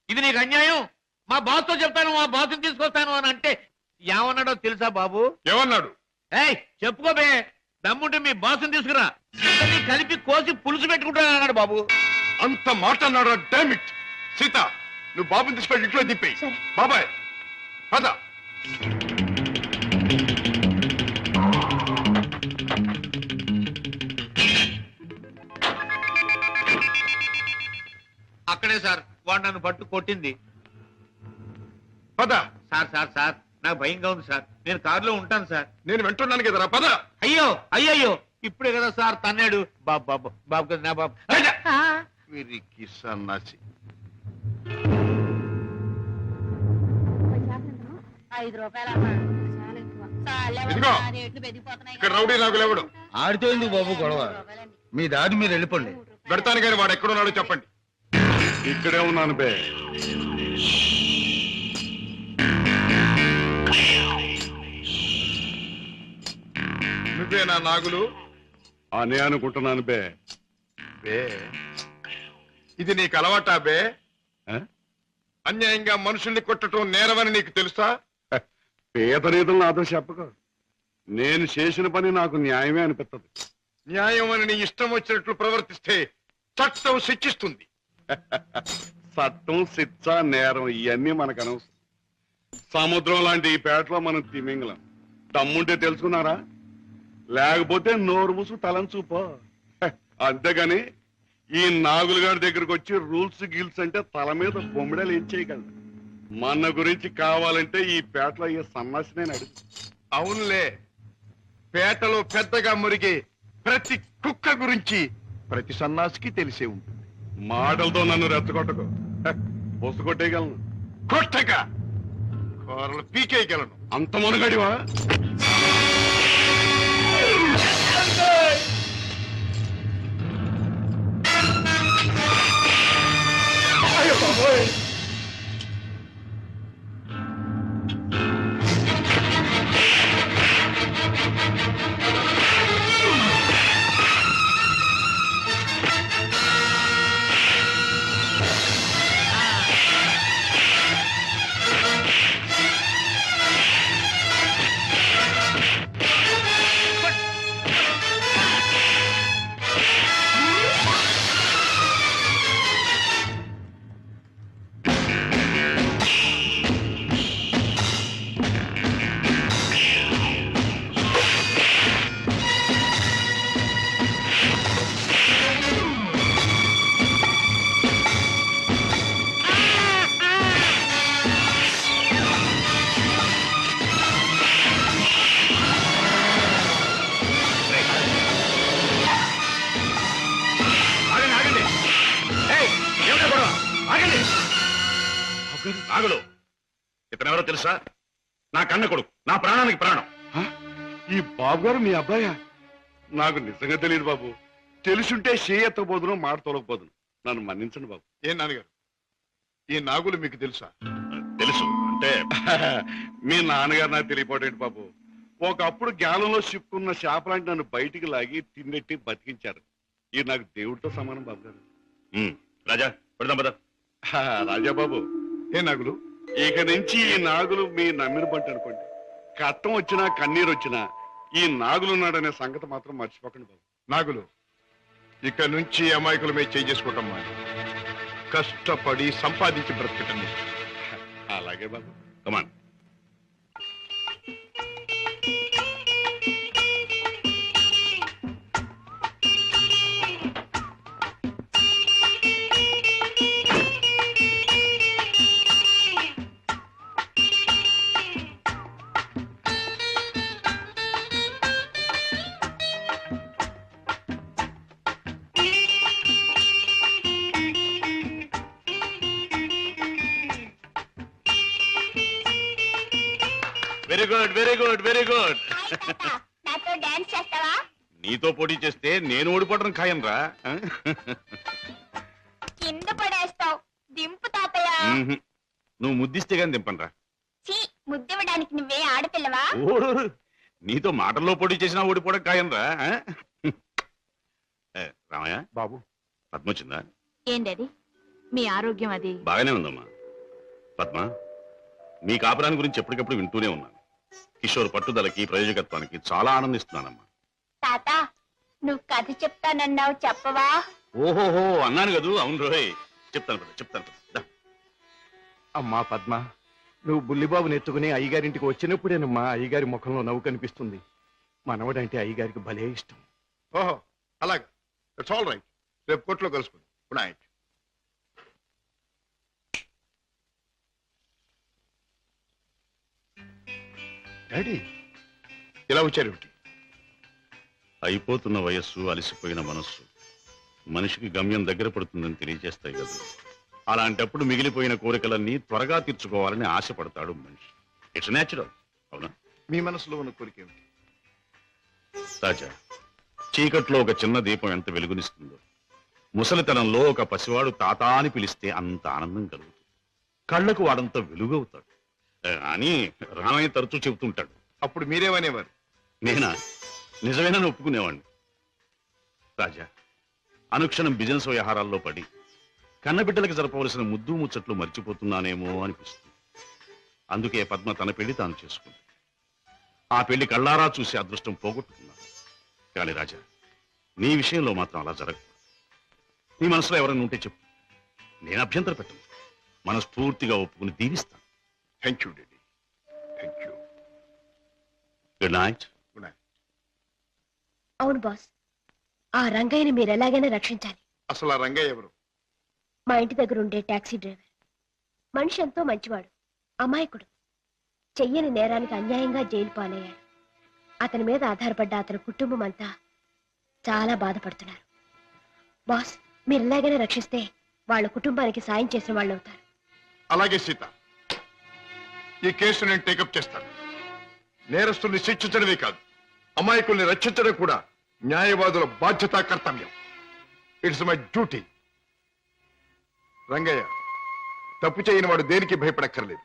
Speaker 6: ఇది నీకు అన్యాయం, మా బాస్తో చెప్తాను, మా బాస్ని తీసుకొస్తాను అని అంటే ఏమన్నాడో తెలుసా బాబు?
Speaker 3: ఏమన్నాడు?
Speaker 6: ఏయ్ చెప్పుకోబే, దమ్ముంటే మీ బాస్ని తీసుకురా, ఇద్దరిని కలిపి కోసి పులుసు పెట్టుకుంటాను అన్నాడు బాబు.
Speaker 3: అంత మాట అన్నాడు? డామిట్ సీత, నువ్వు బాబుని తీసుకెళ్ళి ఇంట్లో దింపేయి.
Speaker 7: సరే.
Speaker 3: బాబాయ్ పద.
Speaker 6: అక్కడే సార్ వాడు నన్ను పట్టు కొట్టింది.
Speaker 3: పద.
Speaker 6: సార్ సార్ సార్ నాకు భయంగా ఉంది సార్, నేను కారులో ఉంటాను సార్.
Speaker 3: నేను వింటున్నాను కదరా, పద.
Speaker 6: అయ్యో అయ్యయ్యో ఇప్పుడే కదా సార్ తన్నాడు. బాబు బాబు బాబు కదా నా బాబు.
Speaker 3: వీరికి సన్నాసి.
Speaker 8: 5 రూపాయలమ్మా, చాలా ఎక్కువ.
Speaker 3: ఇదిగో,
Speaker 8: రేట్లు పెరిగిపోతున్నాయి.
Speaker 3: ఇక్కడ రౌడీ నాకు లేవడు.
Speaker 9: ఆడితో ఎందుకు బాబు గొడవ? మీ దారి మీరు వెళ్ళిపోండి.
Speaker 3: పెడతాను కానీ వాడు ఎక్కడున్నాడో చెప్పండి. ఇక్కడే ఉన్నాను బే. నువ్వే నా నాగులు అనే అనుకుంటున్నాను బే. బే ఇది నీకు అలవాటా బే? అన్యాయంగా మనుషుల్ని కొట్టడం నేరమని నీకు తెలుసా? పేద రీతులు నాతో చెప్పకు. నేను చేసిన పని నాకు న్యాయమే అనిపిస్తుంది. న్యాయం అని నీ ఇష్టం వచ్చినట్లు ప్రవర్తిస్తే చట్టం శిక్షిస్తుంది. చట్టం, శిక్ష, నేరం ఇవన్నీ మనకు అనవసరం. సముద్రం లాంటి ఈ పేటలో మనం తిమింగలం. దమ్ముంటే తెలుసుకున్నారా? లేకపోతే నోరు మూసు తలంచూపో. అంతేగాని ఈ నాగులు గారి దగ్గరకు వచ్చి రూల్స్ గిల్స్ అంటే తల మీద బొమ్మిడలు ఏం చేయగలరు. మన గురించి కావాలంటే ఈ పేటలో ఈ సన్నాసినే అడుగు. అవునులే, పేటలో పెద్దగా మురిగే ప్రతి కుక్క గురించి ప్రతి సన్నాసికి తెలిసే ఉంటుంది. మాటలతో నన్ను రెచ్చగొట్టకు. బొస్సు కొట్టేయగలను, కొట్టక కూరలు పీకేయగలను. అంత మునగడివా?
Speaker 4: నాగులు, ఇతనెవరో తెలుసా? నా కన్న కొడుకు, నా ప్రాణానికి ప్రాణం.
Speaker 3: ఈ బాబు గారు మీ అబ్బాయా? నాకు నిజంగా తెలియదు బాబు. తెలుసుంటే చేయెత్తబోదును, మాట తొలగపోదును. నన్ను మన్నించండి బాబు. ఏం నాన్నగారు, ఈ నాగులు మీకు తెలుసా?
Speaker 4: తెలుసు అంటే
Speaker 3: మీ నాన్నగారు నాకు తెలియపోటేంటి బాబు. ఒకప్పుడు జ్ఞానంలో చిక్కున్న చేపలాంటి నన్ను బయటికి లాగి తిన్నెట్టి బతికించారు. ఇది నాకు దేవుడితో సమానం బాబు గారు.
Speaker 4: రాజా పెడదాం పద.
Speaker 3: రాజాబాబు, ఏ నాగులు, ఇక నుంచి ఈ నాగులు మీ నమ్మిన పంట అనుకోండి. కట్టం వచ్చినా కన్నీరు వచ్చినా ఈ నాగులున్నాడనే సంగతి మాత్రం మర్చిపోకండి బాబు. నాగులు, ఇక నుంచి అమాయకుల మీద చేసుకుంటాం. కష్టపడి సంపాదించి బ్రతకటం. అలాగే బాబు.
Speaker 4: Come on. Very good very good very good.
Speaker 8: నాతో డాన్స్ చేస్తావా?
Speaker 4: నీతో పోటీ చేస్తే నేను ఓడిపోవడం ఖాయం రా.
Speaker 8: కింద పడేస్తావు. దింపు తాతయ్య.
Speaker 4: నువ్వు ముద్దిస్తే గాని దింపనరా.
Speaker 8: చీ, ముద్దివ్వడానికి నువ్వే ఆడపిల్లవా?
Speaker 4: ఓడు నీతో మాటల్లో పోటీ చేసినా ఓడిపోవడం ఖాయం రా. రామయ్య
Speaker 9: బాబు,
Speaker 4: పద్మ వచ్చిందా?
Speaker 2: ఏం డాడీ, మీ ఆరోగ్యం అది?
Speaker 4: బాగానే ఉందమ్మా. పద్మ, మీ కాపురాన్ని గురించి ఎప్పటికప్పుడు వింటూనే ఉన్నాను. కిషోర్ పట్టుదలకి ప్రయోజకత్వానికి చాలా ఆనందిస్తున్నానమ్మా.
Speaker 8: తాత, నువ్వు కథ చెప్తానన్నావు, చెప్పవా?
Speaker 4: ఓహోహో అన్నాను కదూ. అవును రోయ్, చెప్తాను.
Speaker 9: అమ్మా పద్మ, నువ్వు బుల్లిబాబుని ఎత్తుకుని అయ్యగారింటికి వచ్చినప్పుడేనమ్మా అయ్యగారి ముఖంలో నవ్వు కనిపిస్తుంది. మనవడంటే అయ్యగారికి భలే ఇష్టం.
Speaker 3: ఓహో అలాగే, ఇట్స్ ఆల్ రైట్. రేపు కోర్టులో కలుసుకుందాం. Good night. డాడీ ఇలా వచ్చారు?
Speaker 4: అయిపోతున్న వయస్సు, అలసిపోయిన మనస్సు మనిషికి గమ్యం దగ్గర పడుతుందని తెలియజేస్తాయి కదా. అలాంటప్పుడు మిగిలిపోయిన కోరికలన్నీ త్వరగా తీర్చుకోవాలని ఆశపడతాడు మనిషి. It's natural. అవునా?
Speaker 3: మీ మనసులో ఉన్న కోరిక ఏమిటి?
Speaker 4: తాజా చీకట్లో ఒక చిన్న దీపం ఎంత వెలుగునిస్తుందో, ముసలితనంలో ఒక పసివాడు తాత అని పిలిస్తే అంత ఆనందం కలుగుతుంది. కళ్ళకు వాడంత వెలుగవుతాడు అని రామయ్య తరచూ చెబుతుంటాడు.
Speaker 3: అప్పుడు మీరేమనేవారు?
Speaker 4: నేనా? నిజమేనని ఒప్పుకునేవాడిని. రాజా, అనుక్షణం బిజినెస్ వ్యవహారాల్లో పడి కన్నబిడ్డలకు జరపవలసిన ముద్దు ముచ్చట్లు మర్చిపోతున్నానేమో అనిపిస్తుంది. అందుకే పద్మ తన పెళ్లి తాను చేసుకుంది. ఆ పెళ్లి కళ్ళారా చూసి అదృష్టం పోగొట్టుకున్నాను. కానీ రాజా, నీ విషయంలో మాత్రం అలా జరగదు. నీ మనసులో ఎవరైనా ఉంటే చెప్పు, నేను అభ్యంతర పెట్టను. మనస్ఫూర్తిగా ఒప్పుకుని దీవిస్తాను.
Speaker 3: Thank you daddy, thank you.
Speaker 4: Good night.
Speaker 3: Good night.
Speaker 7: అవును బాస్, ఆ రంగయ్యని మీరు ఎలాగైనా రక్షించాలి.
Speaker 3: అసలు ఆ రంగయ్య ఎవరు?
Speaker 7: మా ఇంటి దగ్గర ఉండే టాక్సీ డ్రైవర్. మనిషి ఎంతో మంచివాడు, అమాయకుడు. చెయ్యని నేరానికి అన్యాయంగా జైలు పాలయ్యాడు. అతని మీద ఆధారపడ్డ అతని కుటుంబం అంతా చాలా బాధపడుతున్నారు. బాస్, మీరు ఎలాగైనా రక్షిస్తే వాళ్ళ కుటుంబానికి సాయం చేసిన వాళ్ళు అవుతారు.
Speaker 3: అలాగే సీత, ఈ కేసు నేను టేకప్ చేస్తాను. నేరస్తుల్ని శిక్షించడమే కాదు, అమాయకుల్ని రక్షించడం కూడా న్యాయవాదుల బాధ్యత, కర్తవ్యం. It's my duty. రంగయ్య, తప్పు చేయని వాడు దేనికి భయపడక్కర్లేదు.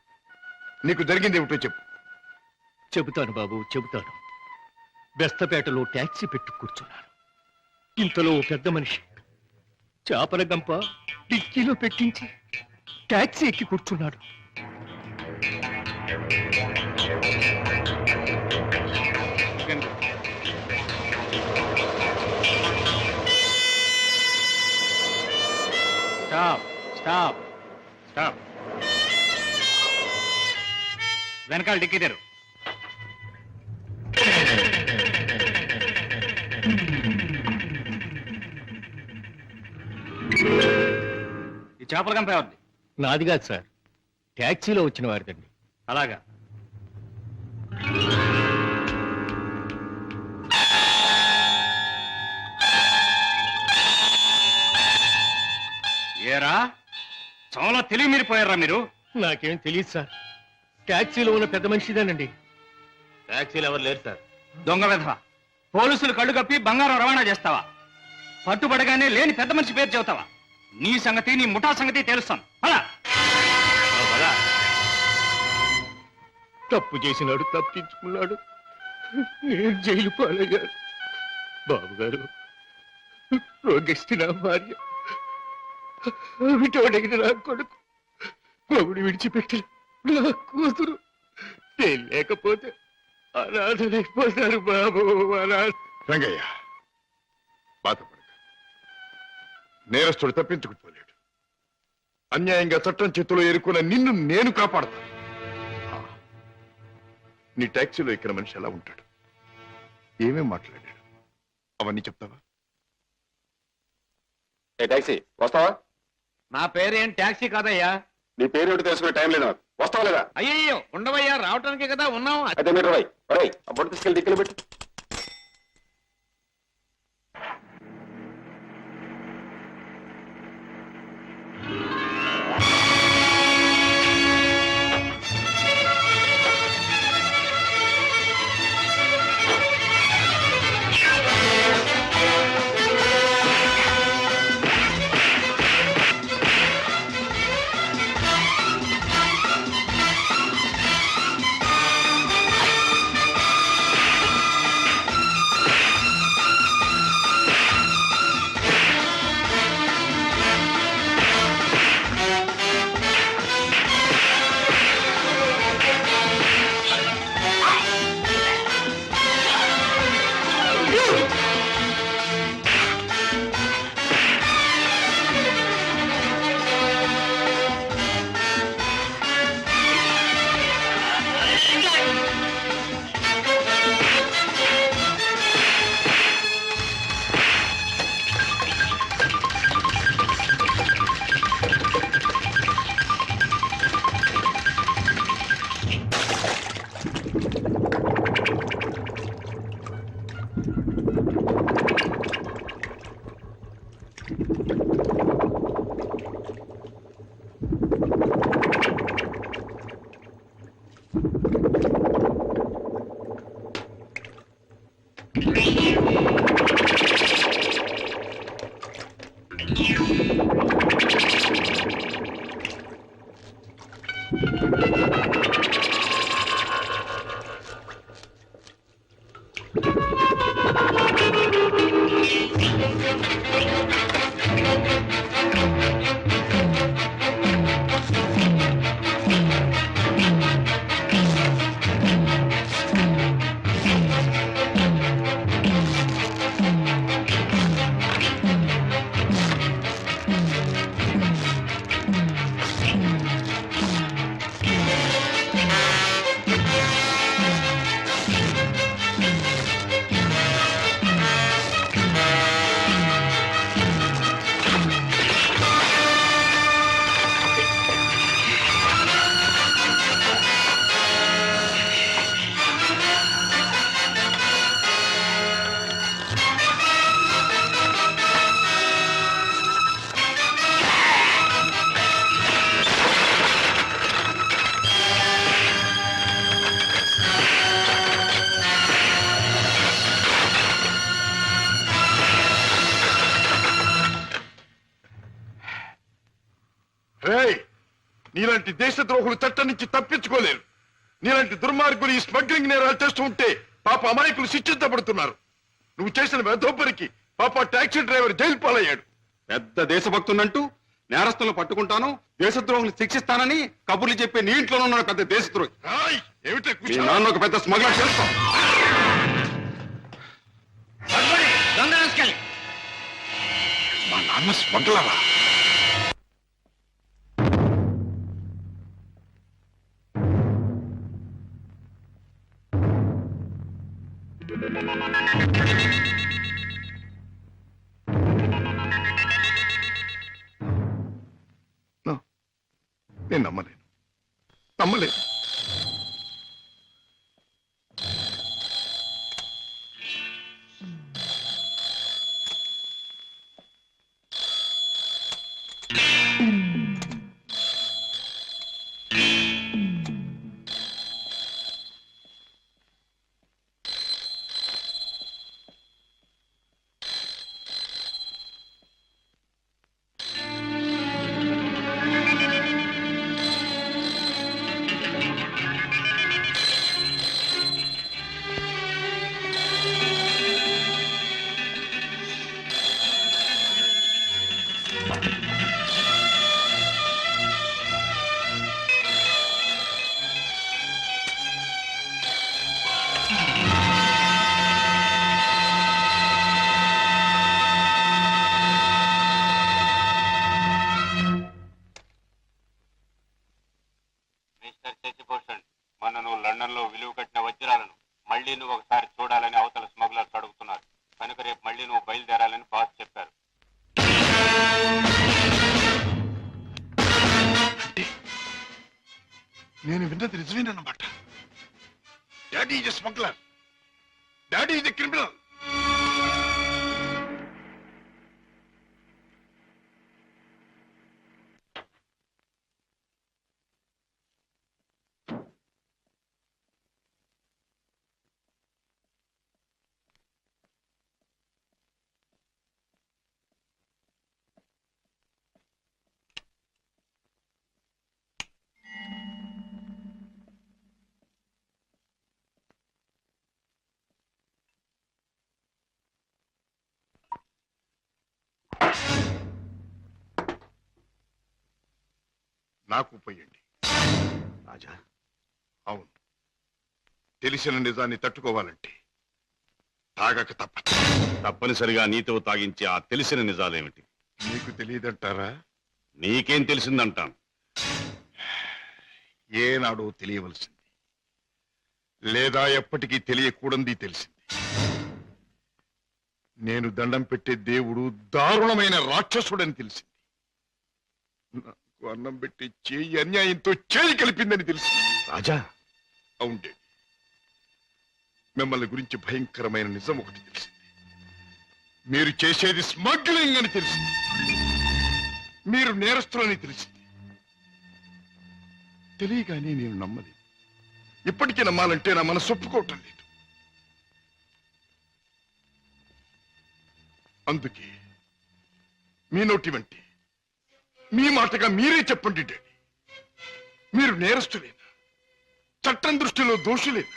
Speaker 3: నీకు జరిగింది ఏమిటో చెప్పు.
Speaker 10: చెబుతాను బాబు, చెబుతాను. బెస్తపేటలో ట్యాక్సీ పెట్టు కూర్చున్నాను. ఇంతలో ఓ పెద్ద మనిషి చేపల గంప డిక్కీలో పెట్టించి ట్యాక్సీ ఎక్కి కూర్చున్నాడు.
Speaker 6: Stop stop stop. వెనకాల డిక్కీ తెరు. ఈ చేపల గంప ఎవరిది?
Speaker 10: నాది కాదు సార్, ట్యాక్సీలో వచ్చిన వారిదండి.
Speaker 6: అలాగా. ఏరా, చాలా తెలివి మీరిపోయారా మీరు?
Speaker 10: నాకేం తెలియదు సార్, ట్యాక్సీలో ఉన్న పెద్ద మనిషిదేనండి.
Speaker 5: ట్యాక్సీలు ఎవరు లేరు సార్.
Speaker 6: దొంగ వెధవ, పోలీసులు కళ్ళు కప్పి బంగారం రవాణా చేస్తావా? పట్టుబడగానే లేని పెద్ద మనిషి పేరు చెబుతావా? నీ సంగతి, నీ ముఠా సంగతి తెలుస్తాను. అలా
Speaker 10: తప్పు చేసినాడు, తప్పించుకున్నాడు, నేను జైలు పాలయ్యాను. బాబు గారు, రోగిష్టి నా భార్య, విటోడైన నా కొడుకు, మొగుడు విడిచిపెట్టి నా కూతురు, నేను లేకపోతే అనాథలైపోతారు బాబు.
Speaker 3: రంగయ్య, బాధపడక. నేరస్తుడు తప్పించుకుపోలేడు. అన్యాయంగా చట్టం చేతిలో ఎరుకున్న నిన్ను నేను కాపాడతాను. నీ ట్యాక్సీలో ఎక్కిన మనిషి ఎలా ఉంటాడు, ఏమేం మాట్లాడాడు, అవన్నీ చెప్తావా?
Speaker 11: ట్యాక్సీ వస్తావా?
Speaker 6: నా పేరేం ట్యాక్సీ కాదయ్యా.
Speaker 11: నీ పేరు ఏమిటి తెలుసుకునే టైం లేదు నాకు. వస్తావా లేదా?
Speaker 6: అయ్యయ్యో, ఉండవయ్యా, రావటానికే కదా ఉన్నాం.
Speaker 11: అయితే మీరు ఆ బొట్టు తీసుకెళ్ళి దిక్కులు పెట్టు.
Speaker 3: రేయ్, నీలాంటి దేశద్రోహులు చట్టం నుంచి తప్పించుకోలేరు. నీలాంటి దుర్మార్గులు ఈ స్మగ్లింగ్ నేరాలు చేస్తూ ఉంటే పాప అమాయకులు శిక్షించబడుతున్నారు. నువ్వు చేసిన వెధోపరికి పాప టాక్సీ డ్రైవర్ జైలు పాలయ్యాడు.
Speaker 11: పెద్ద దేశభక్తునంటూ నేరస్తులను పట్టుకుంటాను, దేశద్రోహులు శిక్షిస్తానని కబుర్లు చెప్పే నీ ఇంట్లోనే ఉన్నాడు పెద్ద దేశద్రోహి.
Speaker 3: ఏమిటే
Speaker 11: మీ నాన్న ఒక పెద్ద స్మగ్లర్ చేస్తాం.
Speaker 3: మా నాన్న స్మగ్లరా? నేను నమ్మలేను.
Speaker 11: లండన్ లో విలువ కట్టిన వజ్రాలను మళ్ళీ నువ్వు ఒకసారి చూడాలని అవతల స్మగ్లర్స్ అడుగుతున్నారు. కనుక రేపు మళ్ళీ నువ్వు బయలుదేరాలని బాస్ చెప్పారు.
Speaker 3: నేను విన్నది నిజమేనన్నమాట. Daddy is smuggler. Daddy is criminal. నాకు పోయండి
Speaker 1: రాజా.
Speaker 3: అవును, తెలిసిన నిజాన్ని తట్టుకోవాలంటే తాగక తప్పదు.
Speaker 4: తప్పనిసరిగా నీతో తాగించే ఆ తెలిసిన నిజాలేమిటి?
Speaker 3: నీకు తెలియదంటారా?
Speaker 4: నీకేం తెలిసిందంటాను.
Speaker 3: ఏనాడో తెలియవలసింది, లేదా ఎప్పటికీ తెలియకూడంది తెలిసింది. నేను దండం పెట్టే దేవుడు దారుణమైన రాక్షసుడని తెలిసింది. నాకు అన్నం పెట్టి చేయి అన్యాయంతో చేయి కలిపిందని తెలిసింది.
Speaker 1: రాజా.
Speaker 3: అవుండే, మిమ్మల్ని గురించి భయంకరమైన నిజం ఒకటి తెలిసింది. మీరు చేసేది స్మగ్లింగ్ అని తెలిసింది. మీరు నేరస్తులని తెలిసింది. తెలియగానే నేను నమ్మలేదు. ఇప్పటికీ నమ్మాలంటే నా మనసు ఒప్పుకోవటం లేదు. అందుకే మీ నోటి వంటి మీ మాటగా మీరే చెప్పండి డాడీ, మీరు నేరస్తులేనా? చట్టం దృష్టిలో దోషులేనా?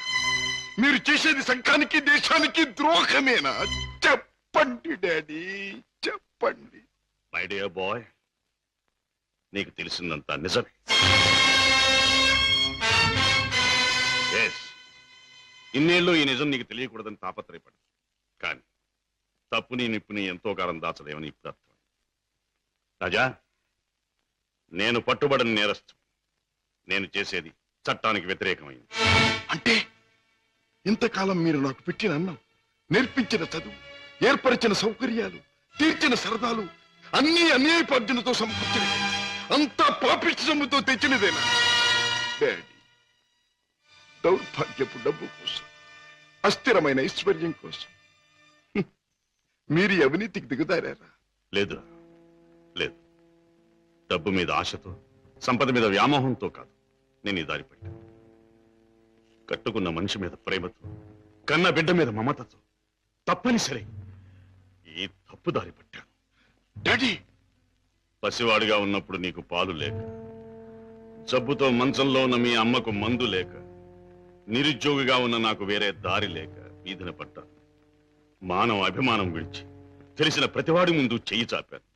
Speaker 3: మీరు చేసేది సంఘానికి దేశానికి ద్రోహమేనా? చెప్పండి డాడీ, చెప్పండి.
Speaker 4: మై డియర్ బాయ్, నీకు తెలిసిందంతా నిజమే. ఇన్నేళ్ళు ఈ నిజం నీకు తెలియకూడదని తాపత్రయపడు. కానీ తప్పుని నిప్పుని ఎంతో కాలం దాచలేమని ఇప్పుడు అర్థం. రాజా, నేను పట్టుబడిన నేరస్తు. నేను చేసేది చట్టానికి వ్యతిరేకమైంది.
Speaker 3: అంటే ఇంతకాలం మీరు నాకు పెట్టిన అన్నం, నేర్పించిన చదువు, ఏర్పరిచిన సౌకర్యాలు, తీర్చిన సరదాలు అన్ని అన్యాయపార్జనతో సమకూర్చినవి, అంతా పాపిష్టి సొమ్ముతో తెచ్చినదేనా డాడీ? దౌర్భాగ్యపు డబ్బు కోసం, అస్థిరమైన ఐశ్వర్యం కోసం మీరు ఈ అవినీతికి దిగుదారా?
Speaker 4: లేదు లేదు, డబ్బు మీద ఆశతో, సంపద మీద వ్యామోహంతో కాదు నేను ఈ దారి పట్టాను. కట్టుకున్న మనిషి మీద ప్రేమతో, కన్న బిడ్డ మీద మమతతో తప్పనిసరి ఈ తప్పు దారి పట్టాను.
Speaker 3: డాడీ,
Speaker 4: పసివాడిగా ఉన్నప్పుడు నీకు పాలు లేక, జబ్బుతో మంచంలో ఉన్న మీ అమ్మకు మందు లేక, నిరుద్యోగిగా ఉన్న నాకు వేరే దారి లేక వీధిన పడ్డాను. మానవ అభిమానం విడిచి తెలిసిన ప్రతివాడి ముందు చెయ్యి చాపాను.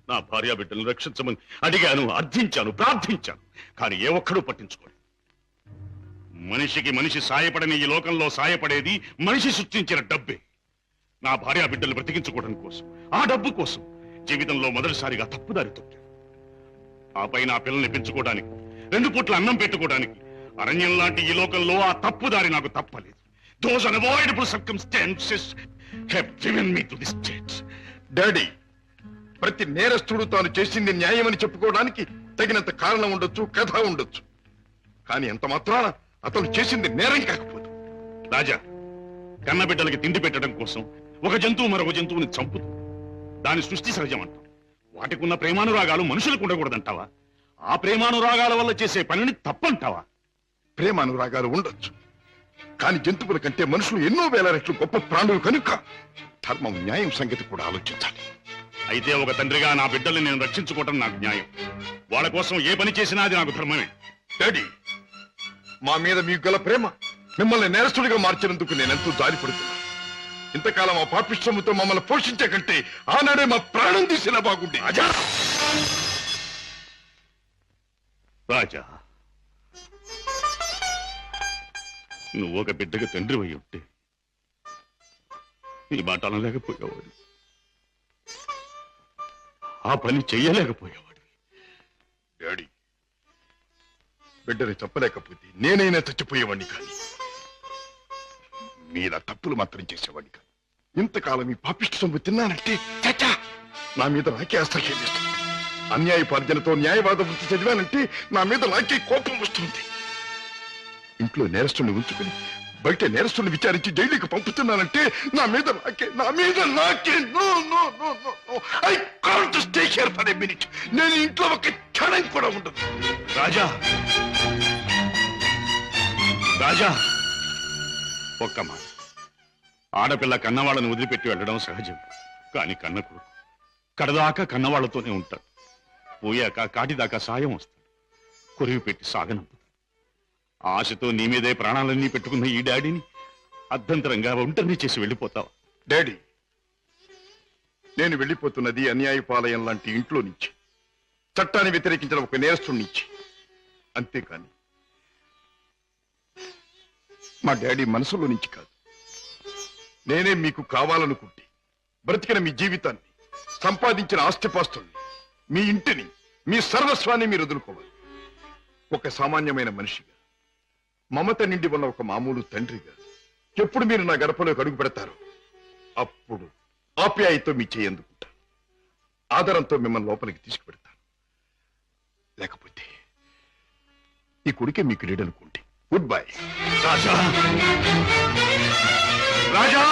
Speaker 4: నా భార్యా బిడ్డలను రక్షించమని అడిగాను, అర్థించాను, ప్రార్థించాను. కానీ ఏ ఒక్కడూ పట్టించుకోలేదు. మనిషికి మనిషి సాయపడని ఈ లోకంలో సాయపడేది మనిషి సృష్టించిన డబ్బే. నా భార్యా బిడ్డలు బ్రతికించుకోవడం కోసం, ఆ డబ్బు కోసం జీవితంలో మొదటిసారిగా తప్పుదారి తొక్కాను. ఆపై నా పిల్లల్ని పెంచుకోవడానికి, 2 పూట్ల అన్నం పెట్టుకోవడానికి అరణ్యం లాంటి ఈ లోకంలో ఆ తప్పుదారి నాకు తప్పలేదు. Those unavoidable circumstances have driven me to this state.
Speaker 3: Daddy, ప్రతి నేరస్తుడు తాను చేసింది న్యాయమని చెప్పుకోవడానికి తగినంత కారణం ఉండొచ్చు, కథ ఉండొచ్చు. కానీ ఎంత మాత్రాన అతను చేసింది నేరం కాకపోదు.
Speaker 4: రాజా, కన్నబిడ్డలకి తిండి పెట్టడం కోసం ఒక జంతువు మరొక జంతువుని చంపుతుంది. దాని సృష్టి సహజం అంటాం. వాటికి ఉన్న ప్రేమానురాగాలు మనుషులకు ఉండకూడదంటావా? ఆ ప్రేమానురాగాల వల్ల చేసే పనిని తప్పంటావా?
Speaker 3: ప్రేమానురాగాలు ఉండొచ్చు, కానీ జంతువుల కంటే మనుషులు ఎన్నో వేల రెట్లు గొప్ప ప్రాణులు కనుక ధర్మం, న్యాయం సంగతి కూడా ఆలోచించాలి.
Speaker 4: అయితే ఒక తండ్రిగా నా బిడ్డల్ని నేను రక్షించుకోవటం నాకు న్యాయం. వాళ్ళ కోసం ఏ పని చేసినా అది నాకు ధర్మమే.
Speaker 3: డాడీ, మా మీద మీకు గల ప్రేమ మిమ్మల్ని నేరస్తుడిగా మార్చినందుకు నేనెంతో జాలిపడుతున్నాను. ఇంతకాలం ఆ పాపిష్టముతో మమ్మల్ని పోషించే కంటే ఆనాడే మా ప్రాణం తీసినా బాగుండే.
Speaker 4: రాజా, నువ్వు ఒక బిడ్డకు తండ్రి అయి ఉంటే నీ మాట అనలేకపోయేవాడు, ఆ పని చెయ్యలేకపోయేవాడు.
Speaker 3: డాడీ, బిడ్డని చెప్పలేకపోతే నేనైనా చచ్చిపోయేవాడిని, కానీ మీలా తప్పులు మాత్రం చేసేవాడిని కాదు. ఇంతకాలం ఈ పాపిష్ట సొమ్ము తిన్నానంటే చచ్చా నా మీద నాకే అసహ్యం వేస్తుంది. అన్యాయపార్జనతో న్యాయవాద వృత్తి చదివానంటే నా మీద నాకే కోపం వస్తుంది. ఇంట్లో నేరస్తుని ఉంచుకుని బయట నేరస్తుని విచారించి జైలుకి పంపుతున్నానంటే నా మీద నాకే I can't stay here for a minute. నేను ఇంట్లో ఒక క్షణం కూడా ఉండదు.
Speaker 4: రాజా, రాజా, ఒక్క మాట. ఆడపిల్ల కన్నవాళ్ళని వదిలిపెట్టి వెళ్ళడం సహజం. కానీ కన్న కొడుకు కడదాకా కన్నవాళ్లతోనే ఉంటాడు. పోయాక కాటిదాకా సాయం వస్తాడు. కొరివి పెట్టి సాగనంపుతాడు. ఆశతో నీ మీదే ప్రాణాలన్నీ పెట్టుకున్న ఈ డాడీని అర్ధంతరంగా ఒంటరిని చేసి వెళ్ళిపోతావా?
Speaker 3: డాడీ, నేను వెళ్ళిపోతున్నది అన్యాయపాలయం లాంటి ఇంట్లో నుంచి, చట్టాన్ని వ్యతిరేకించిన ఒక నేరస్తుడి నుంచి. అంతేకాని మా డాడీ మనసులో నుంచి కాదు. నేనే మీకు కావాలనుకుంటే బ్రతికిన మీ జీవితాన్ని, సంపాదించిన ఆస్తిపాస్తుల్ని, మీ ఇంటిని, మీ సర్వస్వాన్ని మీరు వదులుకోవాలి. ఒక సామాన్యమైన మనిషిగా, మమత నిండి ఉన్న ఒక మామూలు తండ్రిగా ఎప్పుడు మీరు నా గడపలోకి అడుగు పెడతారో అప్పుడు ఆప్యాయతో మీ చేయందుకుంటాను. ఆదరంతో మిమ్మల్ని లోపలికి తీసుకుపెడతాను. లేకపోతే ఈ కొడుకే మీకు లీడనుకోండి. Good bye.
Speaker 4: రాజా, రాజా.